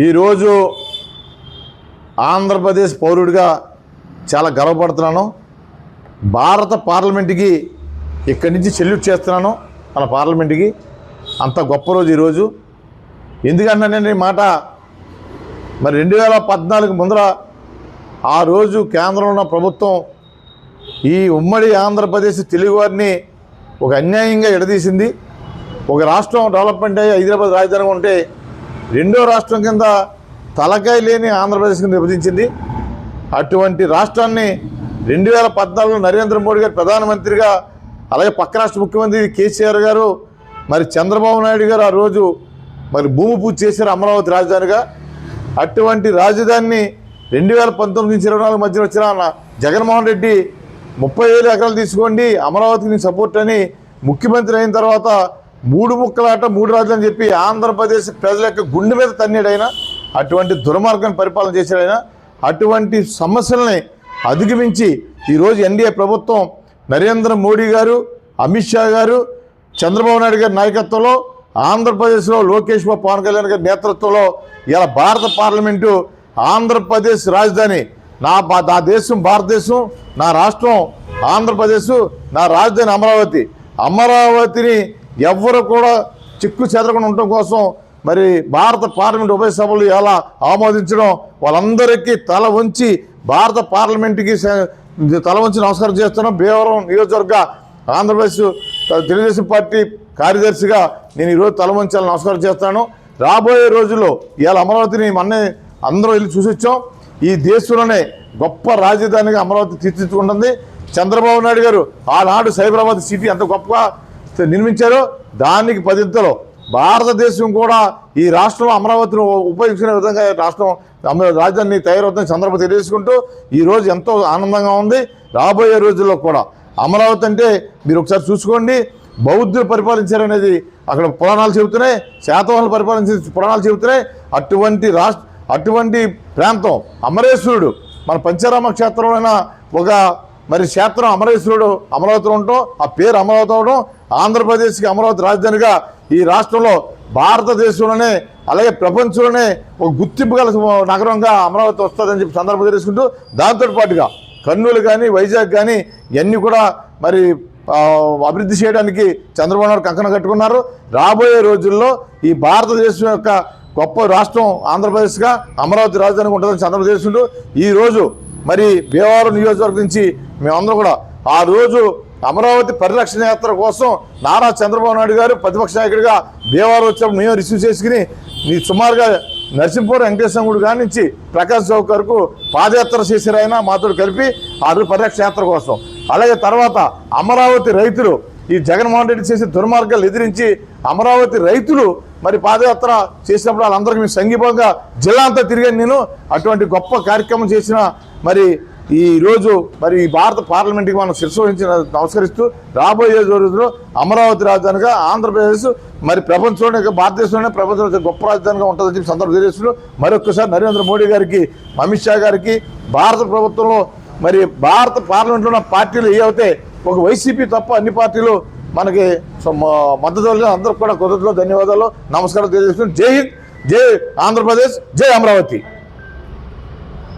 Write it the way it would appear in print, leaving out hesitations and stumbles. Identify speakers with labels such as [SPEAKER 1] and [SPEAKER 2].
[SPEAKER 1] ఈరోజు ఆంధ్రప్రదేశ్ పౌరుడిగా చాలా గర్వపడుతున్నాను. భారత పార్లమెంటుకి ఇక్కడి నుంచి సెల్యూట్ చేస్తున్నాను. మన పార్లమెంటుకి అంత గొప్ప రోజు ఈరోజు. ఎందుకంటే ఈ మాట మరి 2014 ముందర ఆ రోజు కేంద్రంలో ఉన్న ప్రభుత్వం ఈ ఉమ్మడి ఆంధ్రప్రదేశ్ తెలుగువారిని ఒక అన్యాయంగా ఎడదీసింది. ఒక రాష్ట్రం డెవలప్మెంట్ అయ్యి హైదరాబాద్ రాజధానిగా ఉంటే రెండో రాష్ట్రం కింద తలకాయ లేని ఆంధ్రప్రదేశ్ కింద విభజించింది. అటువంటి రాష్ట్రాన్ని 2014 నరేంద్ర మోడీ గారు ప్రధానమంత్రిగా, అలాగే పక్క రాష్ట్ర ముఖ్యమంత్రి కేసీఆర్ గారు, మరి చంద్రబాబు నాయుడు గారు ఆ రోజు మరి భూమి పూజ చేశారు అమరావతి రాజధానిగా. అటువంటి రాజధానిని 2019 నుంచి 24 మధ్యలో వచ్చిన జగన్మోహన్ రెడ్డి 30,000 ఎకరాలు తీసుకోండి అమరావతికి నేను సపోర్ట్ అని ముఖ్యమంత్రి అయిన తర్వాత 3 ముక్కలాట 3 రాజధాని చెప్పి ఆంధ్రప్రదేశ్ ప్రజల యొక్క గుండె మీద తన్నాడైనా. అటువంటి దుర్మార్గాన్ని పరిపాలన చేశాడైనా. అటువంటి సమస్యలని అధిగమించి ఈరోజు ఎన్డీఏ ప్రభుత్వం నరేంద్ర మోడీ గారు, అమిత్ షా గారు, చంద్రబాబు నాయుడు గారి నాయకత్వంలో ఆంధ్రప్రదేశ్లో లోకేష్ బాబు, పవన్ కళ్యాణ్ గారి నేతృత్వంలో ఇలా భారత పార్లమెంటు ఆంధ్రప్రదేశ్ రాజధాని, నా దేశం భారతదేశం, నా రాష్ట్రం ఆంధ్రప్రదేశ్, నా రాజధాని అమరావతి. అమరావతిని ఎవ్వరు కూడా చిక్కు చెదరకుండా ఉండటం కోసం మరి భారత పార్లమెంట్ ఉభయ సభలు ఎలా ఆమోదించడం, వాళ్ళందరికీ తల వంచి భారత పార్లమెంటుకి తల వంచి నమస్కారం చేస్తున్నాం. భీమవరం నియోజకవర్గ ఆంధ్రప్రదేశ్ తెలుగుదేశం పార్టీ కార్యదర్శిగా నేను ఈరోజు తల వంచాలని నమస్కారం చేస్తాను. రాబోయే రోజుల్లో ఇవాళ అమరావతిని మొన్నే అందరూ వెళ్ళి చూసి వచ్చాం. ఈ దేశంలోనే గొప్ప రాజధానిగా అమరావతి తీర్చిదిద్దుకుంటుంది. చంద్రబాబు నాయుడు గారు ఆనాడు సైబరాబాద్ సిటీ ఎంత గొప్పగా నిర్మించారో దానికి 10 భారతదేశం కూడా ఈ రాష్ట్రంలో అమరావతిని ఉపయోగించుకునే విధంగా రాష్ట్రం రాజధాని తయారవుతుందని సందర్భం తెలియజేసుకుంటూ ఈరోజు ఎంతో ఆనందంగా ఉంది. రాబోయే రోజుల్లో కూడా అమరావతి అంటే మీరు ఒకసారి చూసుకోండి, బౌద్ధులు పరిపాలించారనేది అక్కడ పురాణాలు చెబుతున్నాయి, శాతవాహనులు పరిపాలించే పురాణాలు చెబుతున్నాయి. అటువంటి ప్రాంతం అమరేశ్వరుడు, మన పంచరామ క్షేత్రంలో ఒక మరి క్షేత్రం అమరేశ్వరుడు అమరావతిలో ఉండటం, ఆ పేరు అమరావతి అవడం, ఆంధ్రప్రదేశ్కి అమరావతి రాజధానిగా ఈ రాష్ట్రంలో భారతదేశంలోనే అలాగే ప్రపంచంలోనే ఒక గుర్తింపు గల నగరంగా అమరావతి వస్తుందని చెప్పి సందర్భం తెలుసుకుంటూ, దాంతో పాటుగా కర్నూలు కానీ వైజాగ్ కానీ ఇవన్నీ కూడా మరి అభివృద్ధి చేయడానికి చంద్రబాబు నాయుడు కంకణం కట్టుకున్నారు. రాబోయే రోజుల్లో ఈ భారతదేశం యొక్క గొప్ప రాష్ట్రం ఆంధ్రప్రదేశ్గా అమరావతి రాజధానిగా ఉంటుందని సందర్భం తెలుసుకుంటూ ఈరోజు మరి భీమవరం నియోజకవర్గం నుంచి మేమందరం కూడా ఆ రోజు అమరావతి పరిరక్షణ యాత్ర కోసం నారా చంద్రబాబు నాయుడు గారు ప్రతిపక్ష నాయకుడిగా భీమవరం వచ్చినప్పుడు మేము రిసీవ్ చేసుకుని సుమారుగా నరసింహపురం వెంకటేశ్వర గుడి కాడి నుంచి ప్రకాశ్ చౌక్ వరకు పాదయాత్ర చేశారు ఆయన మాతో కలిపి ఆ రోజు పరిరక్షణ యాత్ర కోసం. అలాగే తర్వాత అమరావతి రైతులు ఈ జగన్మోహన్ రెడ్డి చేసే దుర్మార్గాలు ఎదిరించి అమరావతి రైతులు మరి పాదయాత్ర చేసినప్పుడు వాళ్ళందరికీ మేము సంఘీభంగా జిల్లా అంతా తిరిగాను నేను. అటువంటి గొప్ప కార్యక్రమం చేసిన మరి ఈరోజు మరి భారత పార్లమెంట్కి మనం శిరస్సు వహించి నమస్కరిస్తూ రాబోయే రోజుల్లో అమరావతి రాజధానిగా ఆంధ్రప్రదేశ్ మరి ప్రపంచంలోనే భారతదేశంలోనే ప్రపంచంలో గొప్ప రాజధానిగా ఉంటుందని చెప్పి సందర్భం తెలియజేస్తూ మరొకసారి నరేంద్ర మోడీ గారికి, అమిత్ షా గారికి, భారత ప్రభుత్వంలో మరి భారత పార్లమెంట్లో ఉన్న పార్టీలు ఏవైతే ఒక వైసీపీ తప్ప అన్ని పార్టీలు మనకి మద్దతు అందరూ కూడా కృతజ్ఞతలు ధన్యవాదాలు నమస్కారం తెలియజేస్తూ జై హింద్, జై ఆంధ్రప్రదేశ్, జై అమరావతి.